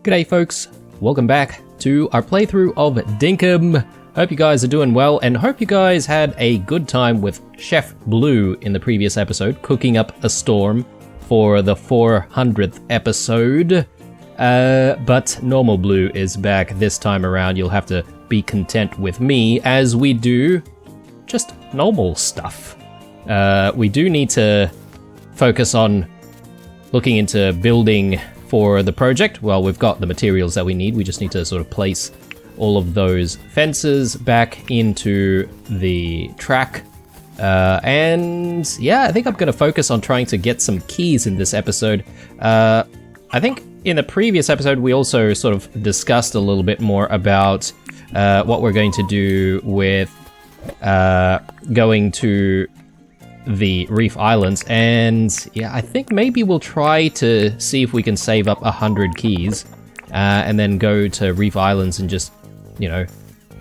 G'day folks, welcome back to our playthrough of Dinkum. Hope you guys are doing well and hope you guys had a good time with Chef Blue in the previous episode, cooking up a storm for the 400th episode. But Normal Blue is back this time around. You'll have to be content with me as we do just normal stuff. We do need to focus on looking into building for the project. Well, we've got the materials that we need. We just need to sort of place all of those fences back into the track. And yeah, I think I'm going to focus on trying to get some keys in this episode. I think in the previous episode, we also sort of discussed a little bit more about what we're going to do with going to the Reef Islands, and yeah, I think maybe we'll try to see if we can save up 100 keys and then go to Reef Islands and just, you know,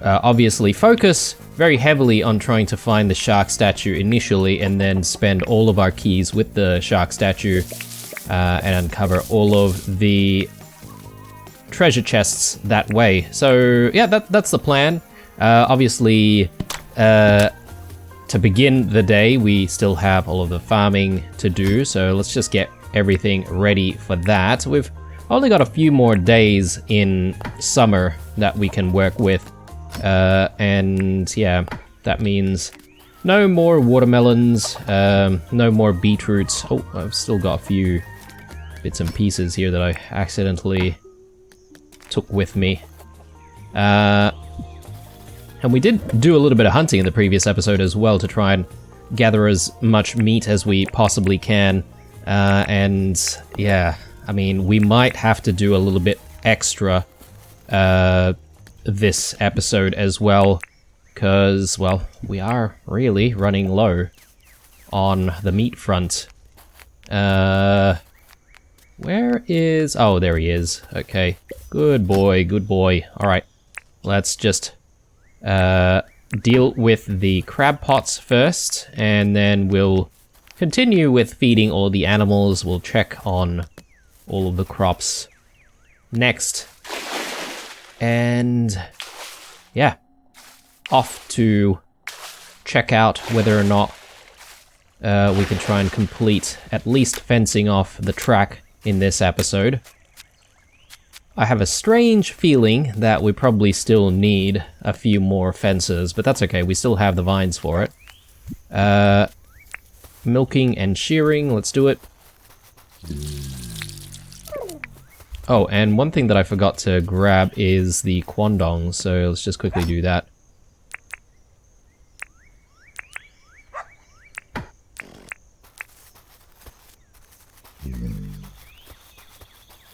obviously focus very heavily on trying to find the shark statue initially and then spend all of our keys with the shark statue and uncover all of the treasure chests that way. So yeah, that's the plan. Obviously, to begin the day, we still have all of the farming to do, so let's just get everything ready for that. We've only got a few more days in summer that we can work with, and yeah, that means no more watermelons, no more beetroots. Oh, I've still got a few bits and pieces here that I accidentally took with me. And we did do a little bit of hunting in the previous episode as well to try and gather as much meat as we possibly can. And yeah, I mean, we might have to do a little bit extra this episode as well, because, well, we are really running low on the meat front. Where is... Oh, there he is. Okay. Good boy, good boy. Alright, let's just deal with the crab pots first, and then we'll continue with feeding all the animals. We'll check on all of the crops next. And yeah, off to check out whether or not we can try and complete at least fencing off the track in this episode. I have a strange feeling that we probably still need a few more fences, but that's okay, we still have the vines for it. Milking and shearing, let's do it. Oh, and one thing that I forgot to grab is the quandong, so let's just quickly do that.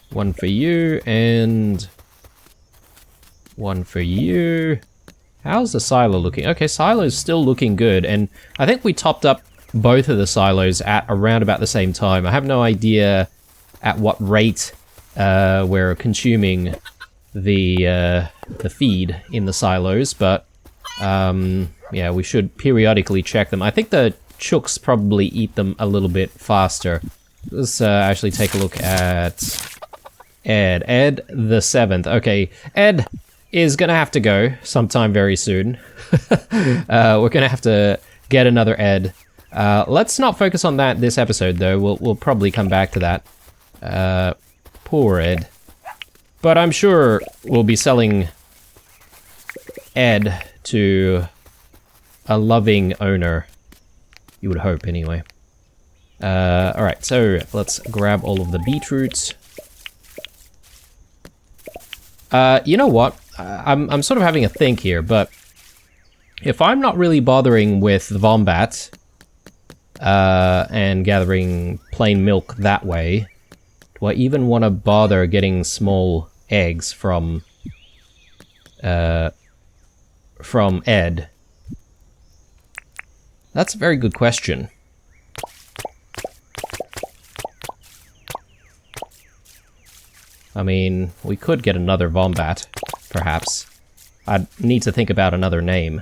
One for you, and one for you. How's the silo looking? Okay, silo's still looking good, and I think we topped up both of the silos at around about the same time. I have no idea at what rate we're consuming the feed in the silos, but yeah, we should periodically check them. I think the chooks probably eat them a little bit faster. Let's actually take a look at Ed the 7th. Okay, Ed is gonna have to go sometime very soon. We're gonna have to get another Ed. Let's not focus on that this episode, though. We'll probably come back to that. Poor Ed. But I'm sure we'll be selling Ed to a loving owner. You would hope, anyway. Alright, so let's grab all of the beetroots. You know what? I'm sort of having a think here, but if I'm not really bothering with the wombat and gathering plain milk that way, do I even want to bother getting small eggs from Ed? That's a very good question. I mean, we could get another wombat, perhaps. I'd need to think about another name.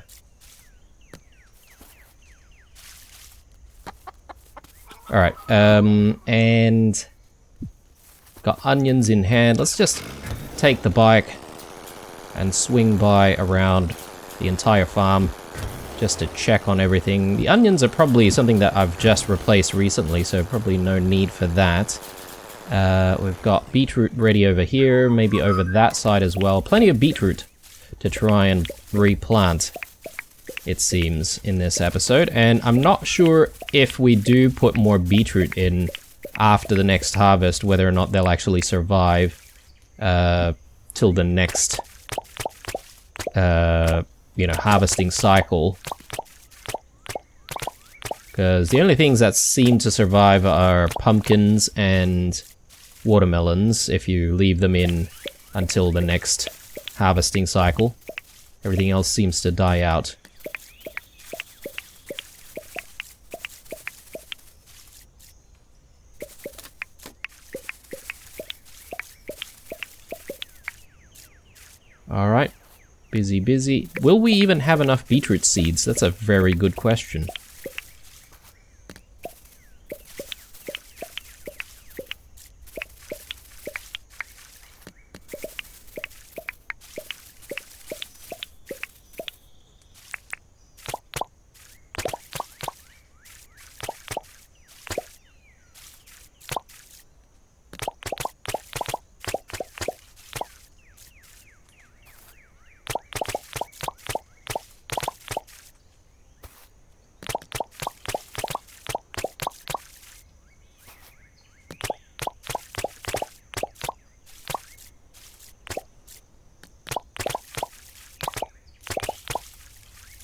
Alright, and got onions in hand. Let's just take the bike and swing by around the entire farm just to check on everything. The onions are probably something that I've just replaced recently, so probably no need for that. We've got beetroot ready over here, maybe over that side as well. Plenty of beetroot to try and replant, it seems, in this episode. And I'm not sure if we do put more beetroot in after the next harvest, whether or not they'll actually survive till the next you know, harvesting cycle. Because the only things that seem to survive are pumpkins and watermelons if you leave them in until the next harvesting cycle. Everything else seems to die out. Alright. Busy, busy. Will we even have enough beetroot seeds? That's a very good question.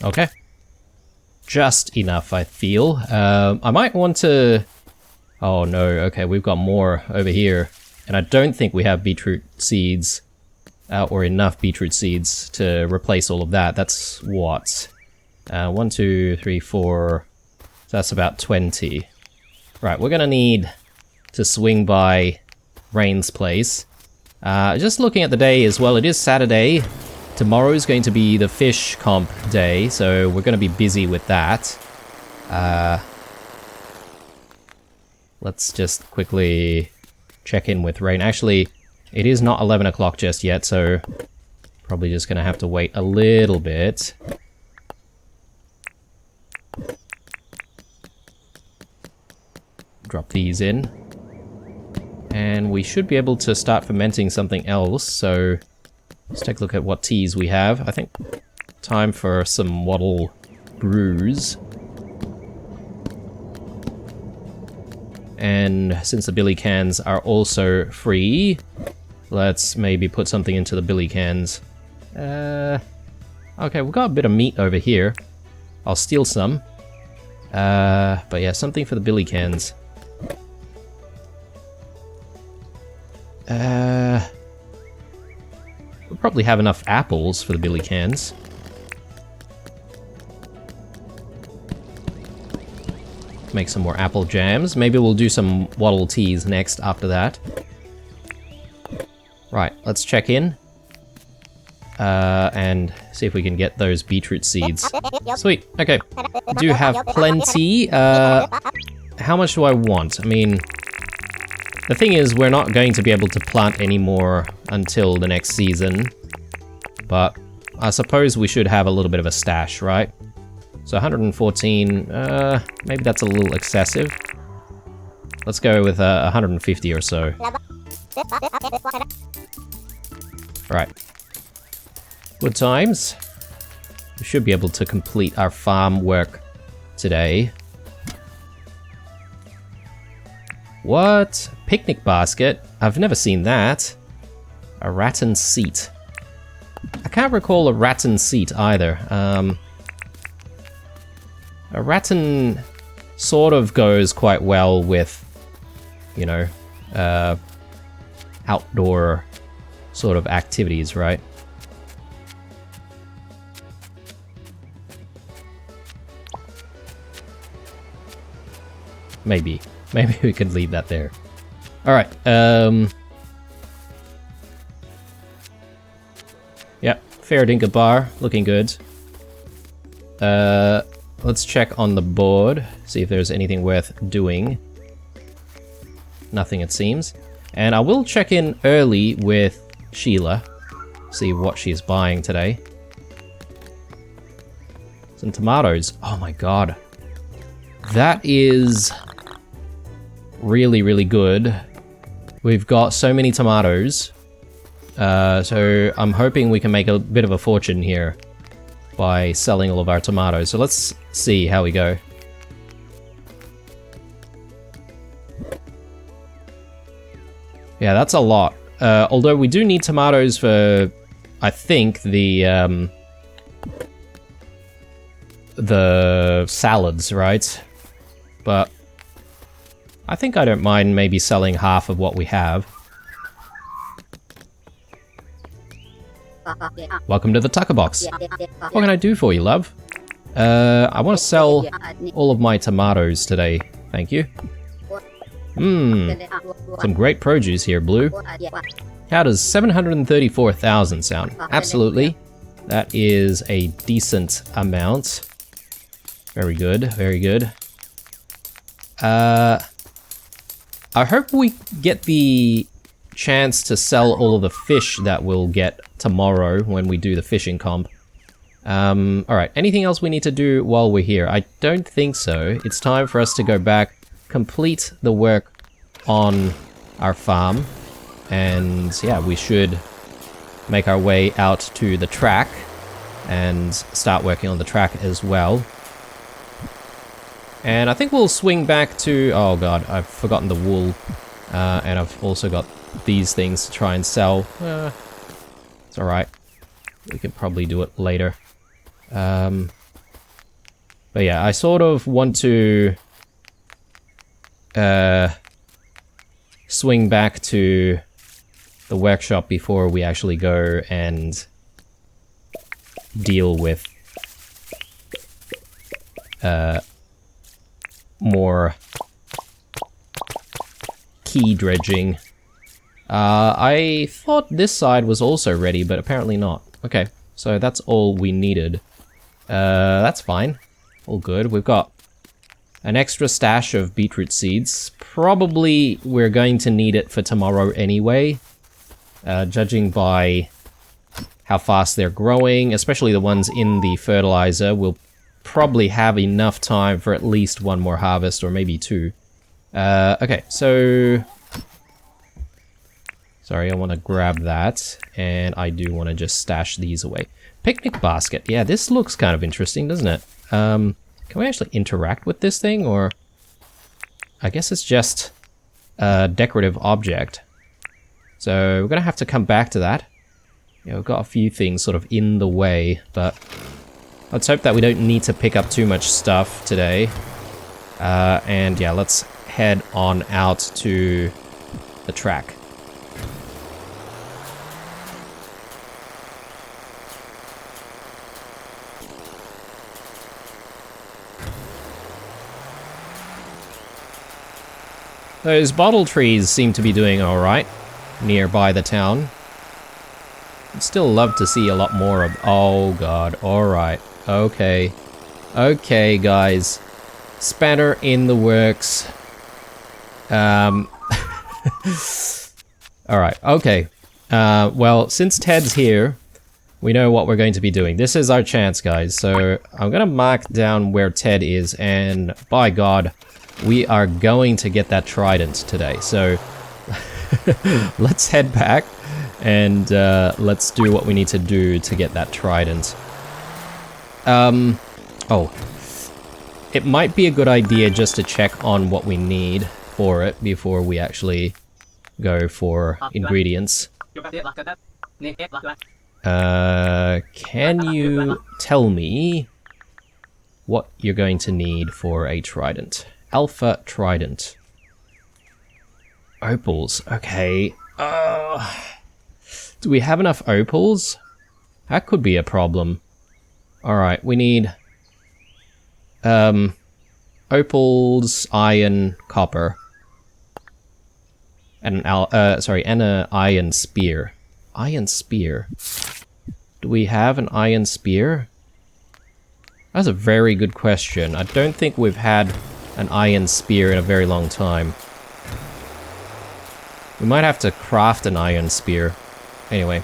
Okay. Just enough, I feel. I might want to... Oh no, okay, we've got more over here. And I don't think we have beetroot seeds, or enough beetroot seeds to replace all of that. That's what? 1, 2, 3, 4... So that's about 20. Right, we're gonna need to swing by Rain's place. Just looking at the day as well, it is Saturday. Tomorrow is going to be the fish comp day, so we're going to be busy with that. Let's just quickly check in with Rain. Actually, it is not 11 o'clock just yet, so probably just going to have to wait a little bit. Drop these in. And we should be able to start fermenting something else, so... Let's take a look at what teas we have. I think time for some wattle brews. And since the billy cans are also free, let's maybe put something into the billy cans. Okay, we've got a bit of meat over here. I'll steal some. But yeah, something for the billy cans. We'll probably have enough apples for the billy cans. Make some more apple jams. Maybe we'll do some wattle teas next after that. Right, let's check in. And see if we can get those beetroot seeds. Sweet, okay. Do have plenty. How much do I want? I mean... The thing is, we're not going to be able to plant any more until the next season. But I suppose we should have a little bit of a stash, right? So 114, maybe that's a little excessive. Let's go with 150 or so. Right. Good times. We should be able to complete our farm work today. What? Picnic basket? I've never seen that. A rattan seat. I can't recall a rattan seat either. A rattan sort of goes quite well with, you know, outdoor sort of activities, right? Maybe. Maybe we could leave that there. Alright, yep, fair dinkum bar, looking good. Let's check on the board, see if there's anything worth doing. Nothing, it seems. And I will check in early with Sheila. See what she's buying today. Some tomatoes. Oh my god. That is really, really good. We've got so many tomatoes. So I'm hoping we can make a bit of a fortune here by selling all of our tomatoes. So let's see how we go. Yeah, that's a lot. Although we do need tomatoes for, I think, the salads, right? But I think I don't mind maybe selling half of what we have. Welcome to the Tucker Box. What can I do for you, love? I want to sell all of my tomatoes today. Thank you. Some great produce here, Blue. How does 734,000 sound? Absolutely. That is a decent amount. Very good, very good. I hope we get the chance to sell all of the fish that we'll get tomorrow when we do the fishing comp. Alright, anything else we need to do while we're here? I don't think so. It's time for us to go back, complete the work on our farm, and yeah, we should make our way out to the track and start working on the track as well. And I think we'll swing back to... oh god, I've forgotten the wool. And I've also got these things to try and sell. It's alright. We could probably do it later. But yeah, I sort of want to... swing back to the workshop before we actually go and deal with more key dredging. I thought this side was also ready, but apparently not. Okay, so that's all we needed. That's fine. All good. We've got an extra stash of beetroot seeds. Probably we're going to need it for tomorrow anyway. Judging by how fast they're growing, especially the ones in the fertilizer, we'll probably have enough time for at least one more harvest, or maybe two. Okay, so... sorry, I want to grab that, and I do want to just stash these away. Picnic basket. Yeah, this looks kind of interesting, doesn't it? Can we actually interact with this thing, or... I guess it's just a decorative object. So we're going to have to come back to that. Yeah, we've got a few things sort of in the way, but let's hope that we don't need to pick up too much stuff today. And yeah, let's head on out to the track. Those bottle trees seem to be doing alright nearby the town. I'd still love to see a lot more of... oh god, alright, okay. Okay, guys. Spanner in the works. Alright, okay. Well, since Ted's here, we know what we're going to be doing. This is our chance, guys. So I'm gonna mark down where Ted is, and by god, we are going to get that Trident today. So let's head back and let's do what we need to do to get that Trident. Oh, it might be a good idea just to check on what we need for it before we actually go for ingredients. Can you tell me what you're going to need for a Trident? Alpha Trident. Opals, okay. Do we have enough opals? That could be a problem. Alright, we need opals, iron, copper. And an iron spear. Iron spear. Do we have an iron spear? That's a very good question. I don't think we've had an iron spear in a very long time. We might have to craft an iron spear. Anyway.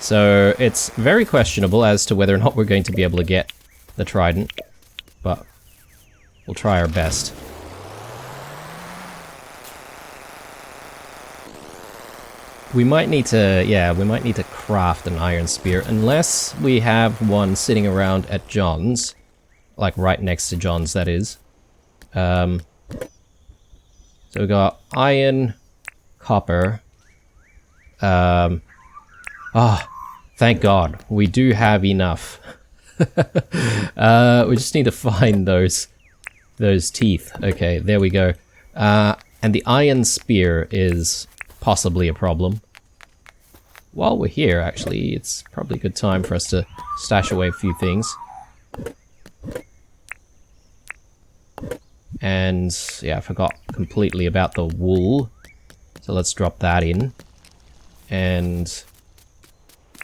So it's very questionable as to whether or not we're going to be able to get the Trident, but we'll try our best. We might need to, yeah, we might need to craft an iron spear, unless we have one sitting around at John's. Like right next to John's, that is. So we got iron, copper. Oh, thank God, we do have enough. We just need to find those teeth. Okay, there we go. And the iron spear is possibly a problem. While we're here, actually, it's probably a good time for us to stash away a few things. And yeah, I forgot completely about the wool. So let's drop that in. And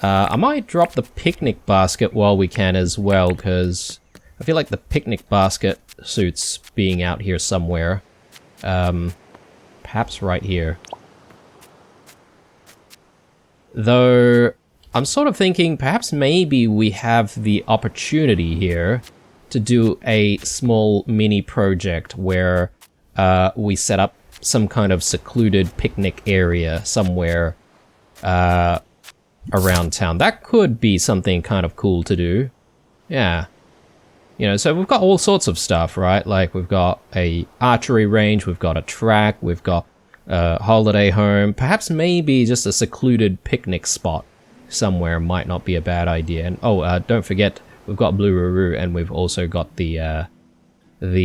I might drop the picnic basket while we can as well, because I feel like the picnic basket suits being out here somewhere. Perhaps right here. Though, I'm sort of thinking perhaps maybe we have the opportunity here to do a small mini project where we set up some kind of secluded picnic area somewhere around town. That could be something kind of cool to do. Yeah. You know, so we've got all sorts of stuff, right? Like we've got a archery range, we've got a track, we've got a holiday home. Perhaps maybe just a secluded picnic spot somewhere might not be a bad idea. And oh, don't forget, we've got Blue Ruru, and we've also got the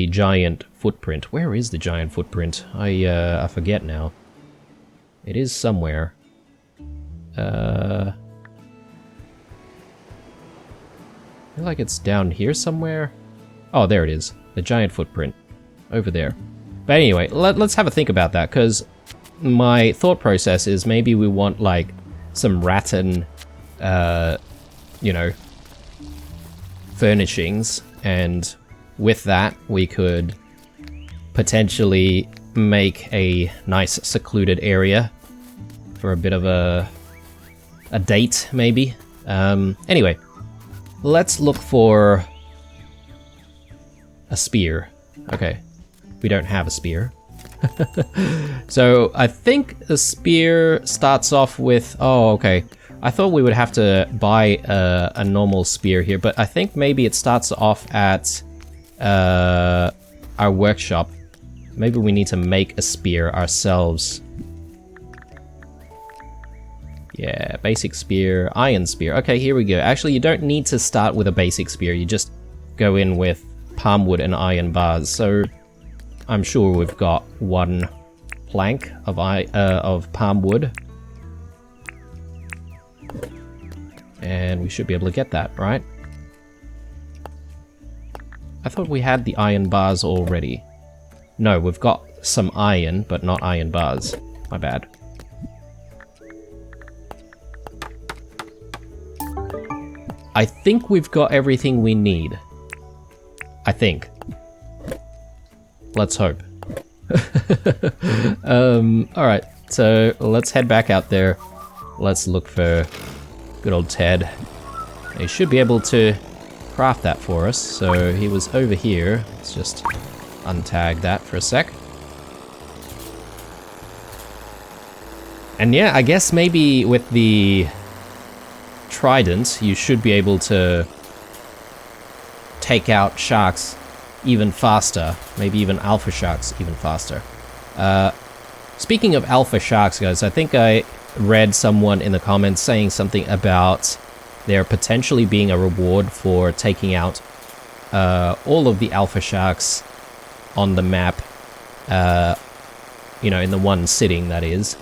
giant footprint. Where is the giant footprint? I forget now. It is somewhere. I feel like it's down here somewhere. Oh, there it is. The giant footprint. Over there. But anyway, let's have a think about that, because my thought process is maybe we want, like, some rattan, you know, furnishings, and with that we could potentially make a nice secluded area for a bit of a date, maybe. Anyway, let's look for a spear. Okay, we don't have a spear. So I think the spear starts off with, oh, okay. I thought we would have to buy a normal spear here, but I think maybe it starts off at our workshop. Maybe we need to make a spear ourselves. Yeah, basic spear, iron spear. Okay, here we go. Actually, you don't need to start with a basic spear. You just go in with palm wood and iron bars. So I'm sure we've got one plank of palm wood. And we should be able to get that, right? I thought we had the iron bars already. No, we've got some iron, but not iron bars. My bad. I think we've got everything we need. I think. Let's hope. Alright, so let's head back out there. Let's look for good old Ted. He should be able to craft that for us. So he was over here. Let's just untag that for a sec. And yeah, I guess maybe with the Trident, you should be able to take out sharks even faster. Maybe even alpha sharks even faster. Speaking of alpha sharks, guys, I think I read someone in the comments saying something about there potentially being a reward for taking out all of the alpha sharks on the map, you know, in the one sitting, that is.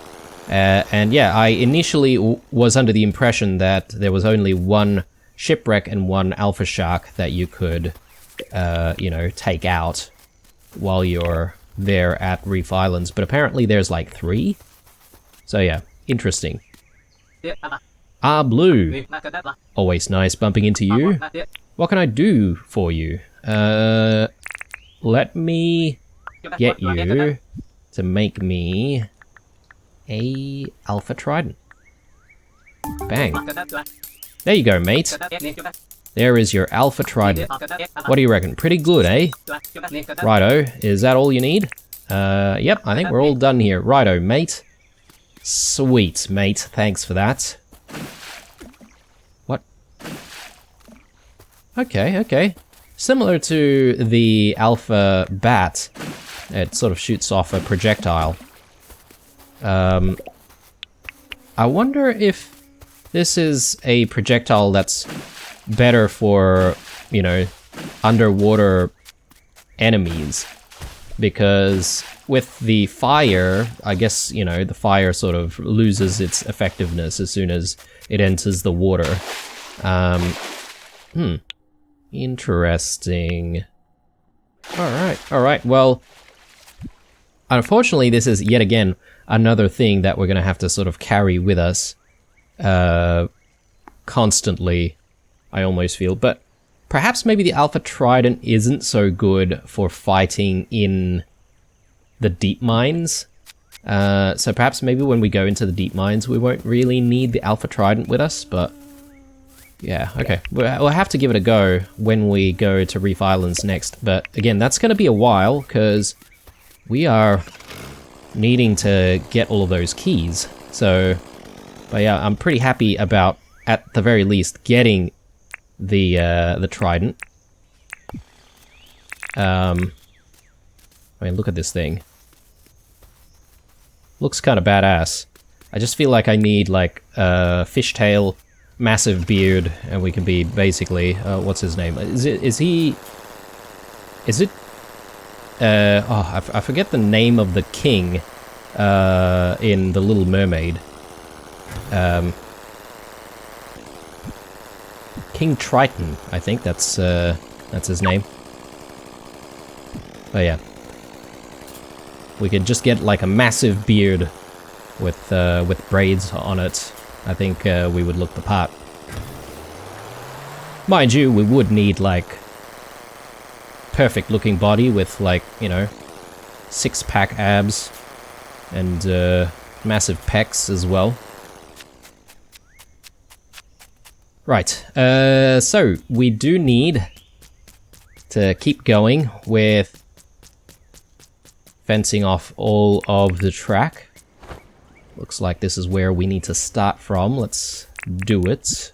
And yeah, I initially was under the impression that there was only one shipwreck and one alpha shark that you could, you know, take out while you're there at Reef Islands, but apparently there's like 3. So yeah, interesting. Ah, Blue. Always nice bumping into you. What can I do for you? let me get you to make me a Alpha Trident. Bang. There you go, mate. There is your Alpha Trident. What do you reckon? Pretty good, eh? Righto, is that all you need? Yep, I think we're all done here. Righto, mate. Sweet, mate. Thanks for that. What? Okay, okay. Similar to the Alpha Bat, it sort of shoots off a projectile. I wonder if this is a projectile that's better for, you know, underwater enemies. Because with the fire, I guess, you know, the fire sort of loses its effectiveness as soon as it enters the water. Interesting. Alright, well, unfortunately this is yet again another thing that we're gonna have to sort of carry with us, constantly, I almost feel, but perhaps maybe the Alpha Trident isn't so good for fighting in the deep mines. So perhaps maybe when we go into the deep mines we won't really need the Alpha Trident with us, but yeah, okay. We'll have to give it a go when we go to Reef Islands next, but again, that's going to be a while, because we are needing to get all of those keys. So, but yeah, I'm pretty happy about, at the very least, getting the Trident. I mean, look at this thing. Looks kind of badass. I just feel like I need, like, a fishtail, massive beard, and we can be basically, what's his name? I forget the name of the king, in The Little Mermaid. King Triton, I think that's his name. Oh yeah. We could just get like a massive beard with braids on it. I think we would look the part. Mind you, we would need like perfect looking body with like, you know, 6-pack abs and massive pecs as well. Right, so we do need to keep going with fencing off all of the track. Looks like this is where we need to start from. Let's do it.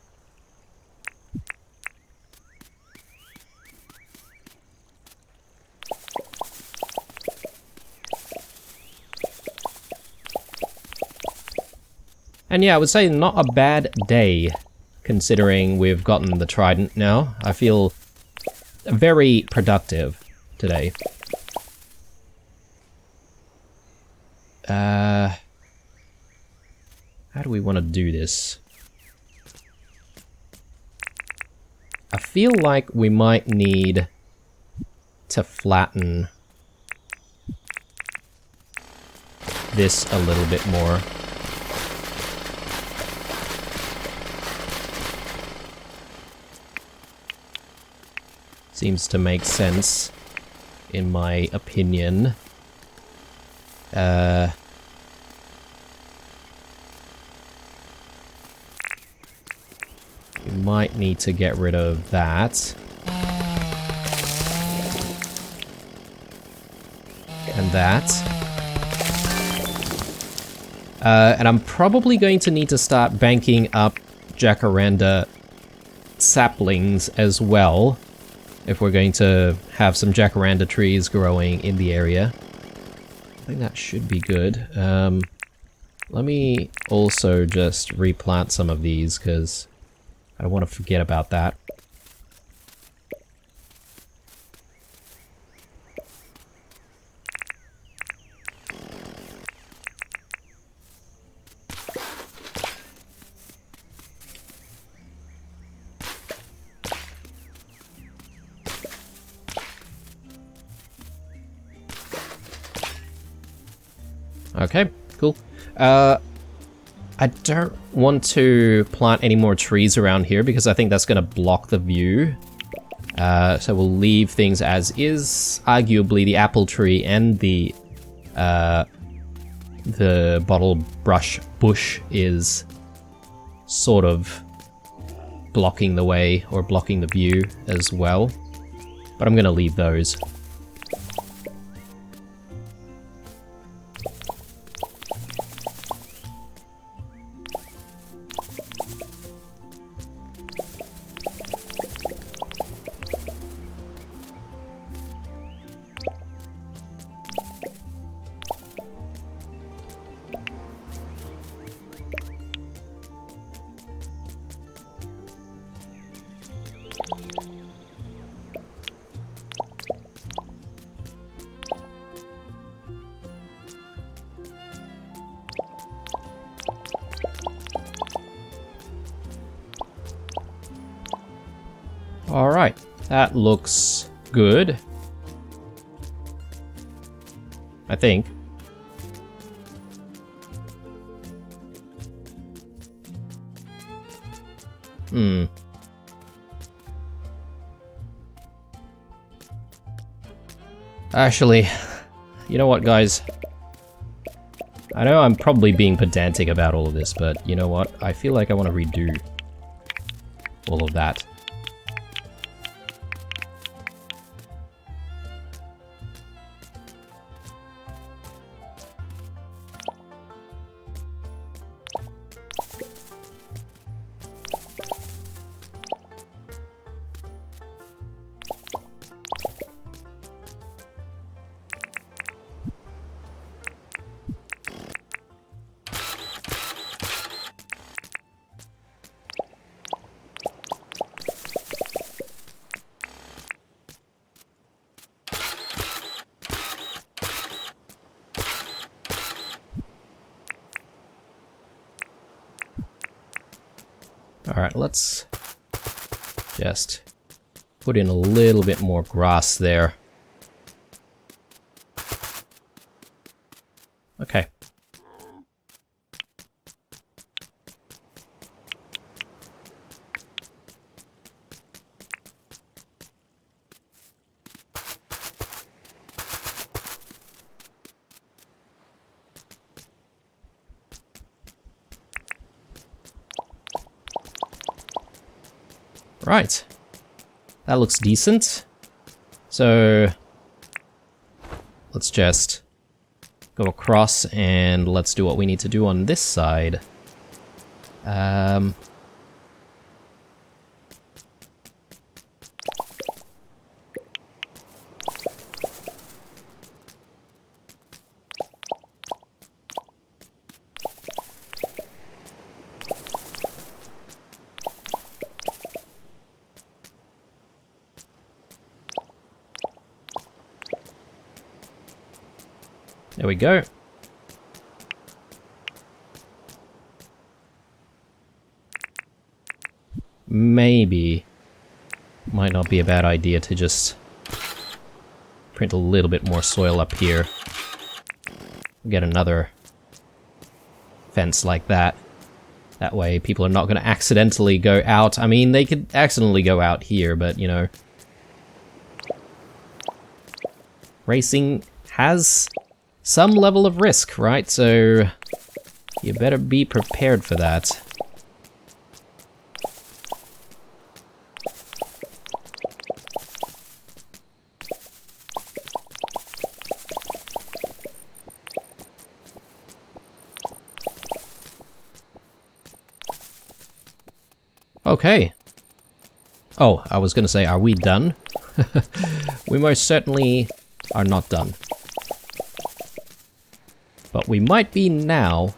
And yeah, I would say not a bad day, considering we've gotten the Trident now. I feel very productive today. How do we want to do this? I feel like we might need to flatten this a little bit more. Seems to make sense, in my opinion. We might need to get rid of that. And that. And I'm probably going to need to start banking up jacaranda saplings as well, if we're going to have some jacaranda trees growing in the area. I think that should be good. Let me also just replant some of these, because I don't want to forget about that. Okay, cool. I don't want to plant any more trees around here because I think that's going to block the view. So we'll leave things as is. Arguably the apple tree and the bottle brush bush is sort of blocking the way or blocking the view as well. But I'm gonna leave those. Alright, that looks good. I think. Actually, you know what, guys? I know I'm probably being pedantic about all of this, but you know what? I feel like I want to redo all of that. Alright, let's just put in a little bit more grass there. Okay. Right. That looks decent. So let's just go across and let's do what we need to do on this side. There we go. Maybe might not be a bad idea to just print a little bit more soil up here. Get another fence like that. That way people are not going to accidentally go out. I mean, they could accidentally go out here, but you know, racing has some level of risk, right? So you better be prepared for that. Okay. Oh, I was gonna say, are we done? We most certainly are not done. But we might be now.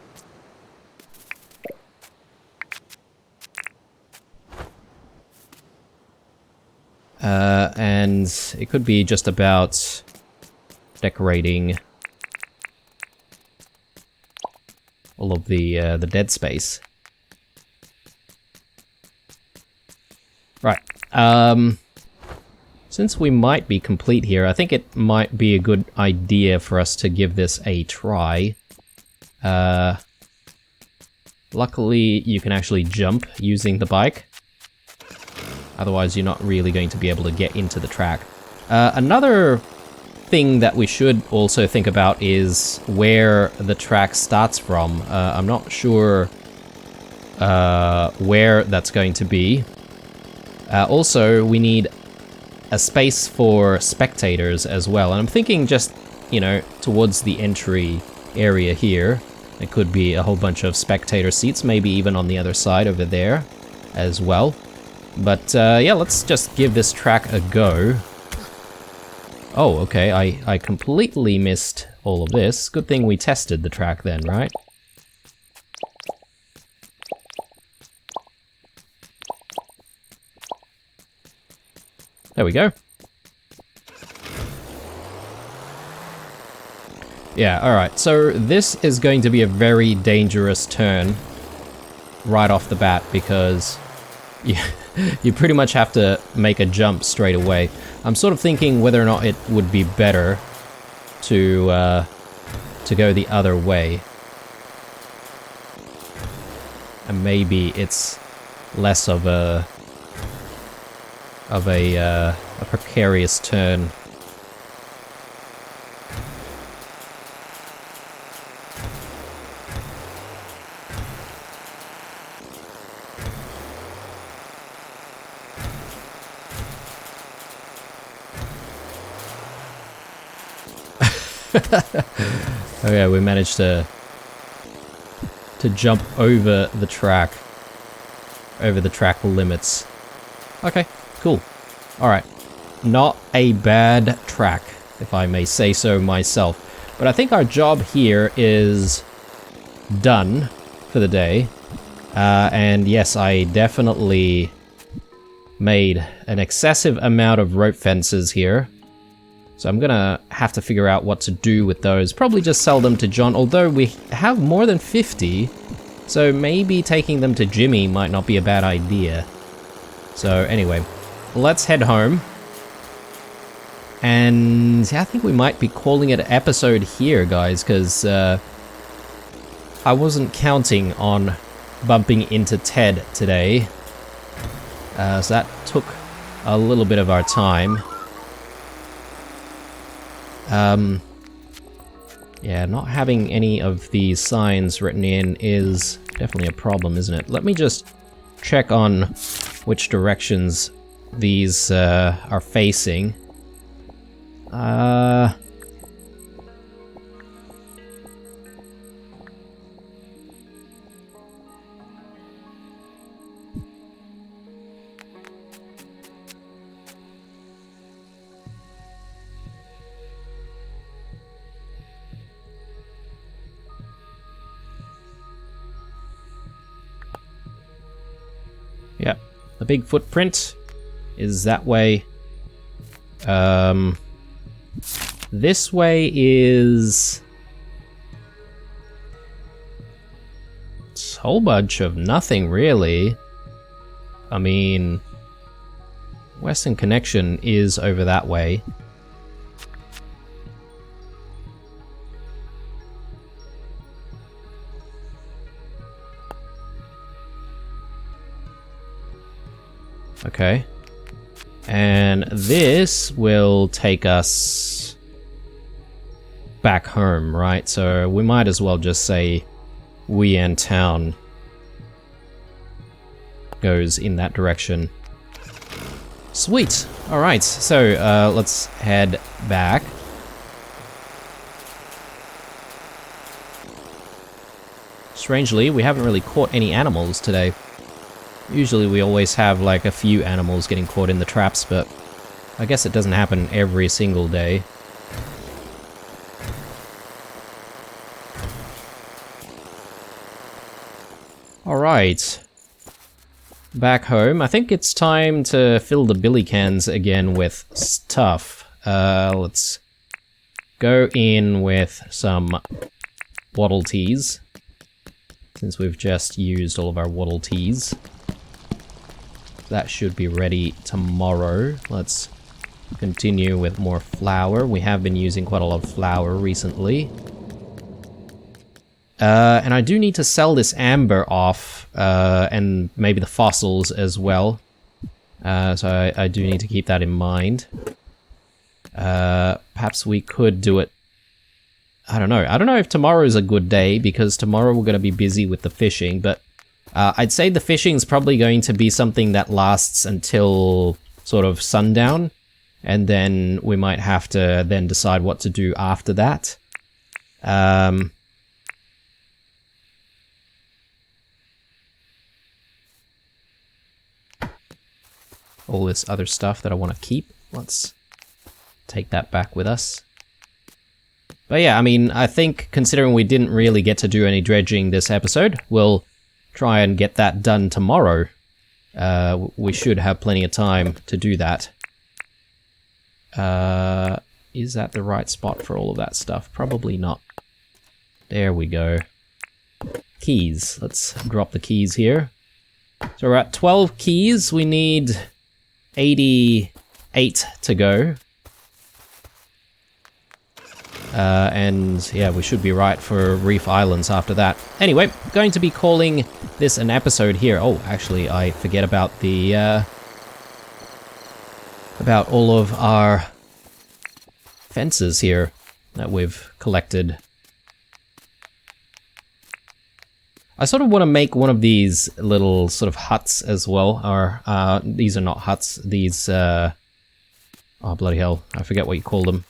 And it could be just about decorating all of the dead space. Right. Since we might be complete here, I think it might be a good idea for us to give this a try. Luckily, you can actually jump using the bike. Otherwise, you're not really going to be able to get into the track. Another thing that we should also think about is where the track starts from. I'm not sure where that's going to be. Also, we need a space for spectators as well. And I'm thinking just, you know, towards the entry area here. It could be a whole bunch of spectator seats, maybe even on the other side over there as well. But yeah, let's just give this track a go. Oh, okay, I completely missed all of this. Good thing we tested the track then, right? There we go. Yeah, alright, so this is going to be a very dangerous turn right off the bat because you pretty much have to make a jump straight away. I'm sort of thinking whether or not it would be better to go the other way. And maybe it's less of a precarious turn. Okay, we managed to jump over the track limits. Okay, cool. Alright, not a bad track, if I may say so myself. But I think our job here is done for the day. And yes, I definitely made an excessive amount of rope fences here. So I'm gonna have to figure out what to do with those. Probably just sell them to John, although we have more than 50. So maybe taking them to Jimmy might not be a bad idea. So anyway, let's head home. And I think we might be calling it an episode here, guys, because I wasn't counting on bumping into Ted today. So that took a little bit of our time. Yeah, not having any of these signs written in is definitely a problem, isn't it? Let me just check on which directions these are facing. Yeah, the big footprint is that way. This way is a whole bunch of nothing, really. I mean, Western Connection is over that way. Okay. And this will take us back home, right? So we might as well just say Wean Town goes in that direction. Sweet! Alright, so let's head back. Strangely, we haven't really caught any animals today. Usually we always have like a few animals getting caught in the traps, but I guess it doesn't happen every single day. Alright. Back home. I think it's time to fill the billy cans again with stuff. Let's go in with some Waddle Teas, since we've just used all of our Waddle Teas. That should be ready tomorrow. Let's continue with more flour. We have been using quite a lot of flour recently. And I do need to sell this amber off, and maybe the fossils as well. So I do need to keep that in mind. Perhaps we could do it... I don't know. I don't know if tomorrow's a good day, because tomorrow we're going to be busy with the fishing, but I'd say the fishing's probably going to be something that lasts until sort of sundown, and then we might have to then decide what to do after that. All this other stuff that I want to keep, let's take that back with us. But yeah, I mean, I think considering we didn't really get to do any dredging this episode, we'll try and get that done tomorrow. We should have plenty of time to do that. Is that the right spot for all of that stuff? Probably not. There we go. Keys. Let's drop the keys here. So we're at 12 keys. We need 88 to go. And yeah, we should be right for Reef Islands after that. Anyway, going to be calling this an episode here. Oh, actually, I forget about the about all of our fences here that we've collected. I sort of want to make one of these little sort of huts as well, or these are not huts, these oh bloody hell, I forget what you call them.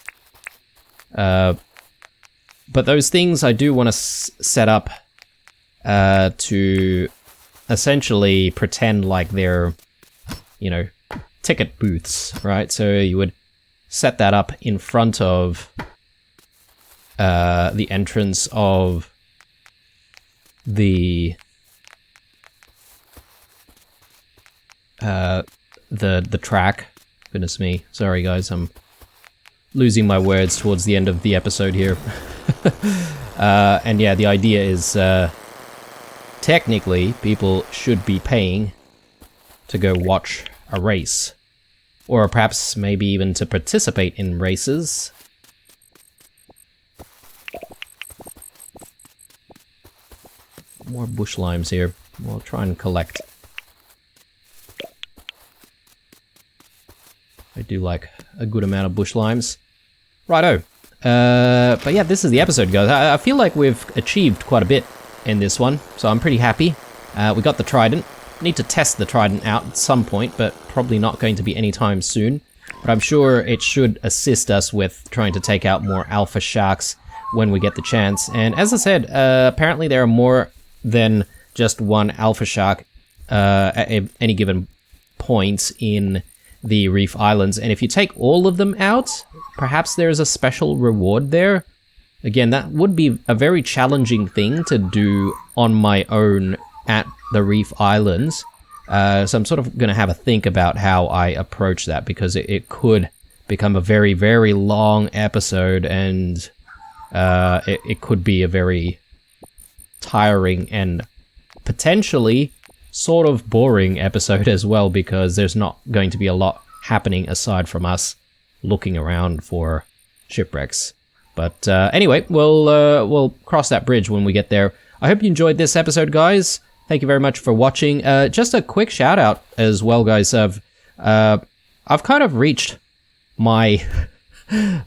But those things I do want to set up to essentially pretend like they're, you know, ticket booths, right? So you would set that up in front of the entrance of the track. Goodness me, sorry guys, I'm losing my words towards the end of the episode here. And yeah, the idea is technically people should be paying to go watch a race, or perhaps maybe even to participate in races. More bush limes here. We'll try and collect. I do like a good amount of bush limes. Righto. But yeah, this is the episode, guys. I feel like we've achieved quite a bit in this one, so I'm pretty happy. We got the Trident. Need to test the Trident out at some point, but probably not going to be anytime soon. But I'm sure it should assist us with trying to take out more alpha sharks when we get the chance. And as I said, apparently there are more than just one alpha shark at any given point in the Reef Islands, and if you take all of them out, perhaps there's a special reward there. Again, that would be a very challenging thing to do on my own at the Reef Islands, so I'm sort of going to have a think about how I approach that, because it could become a very, very long episode, and it could be a very tiring and potentially sort of boring episode as well, because there's not going to be a lot happening aside from us looking around for shipwrecks. But anyway, we'll cross that bridge when we get there. I hope you enjoyed this episode, guys. Thank you very much for watching. Just a quick shout out as well, guys. I've kind of reached my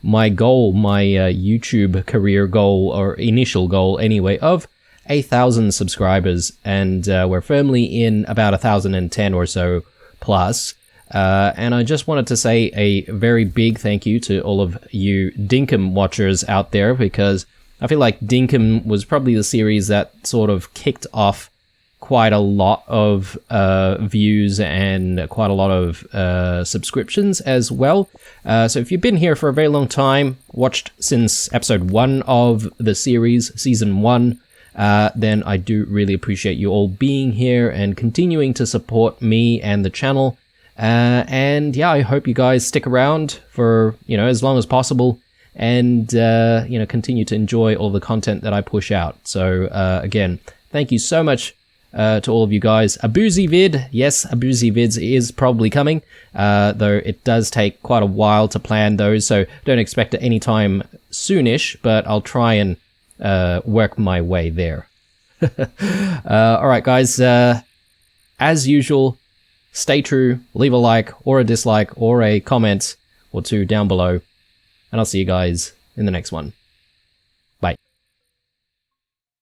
my goal, my YouTube career goal, or initial goal anyway, of 1,000 subscribers, and we're firmly in about 1,010 or so plus. And I just wanted to say a very big thank you to all of you Dinkum watchers out there, because I feel like Dinkum was probably the series that sort of kicked off quite a lot of views and quite a lot of subscriptions as well. So if you've been here for a very long time, watched since episode 1 of the series, season 1, then I do really appreciate you all being here and continuing to support me and the channel. And yeah, I hope you guys stick around for, you know, as long as possible, and, you know, continue to enjoy all the content that I push out. So, again, thank you so much to all of you guys. A boozy vid, yes, a boozy vids is probably coming, though it does take quite a while to plan those, so don't expect it anytime soonish, but I'll try and work my way there. Alright guys, as usual, stay true, leave a like or a dislike or a comment or two down below, and I'll see you guys in the next one.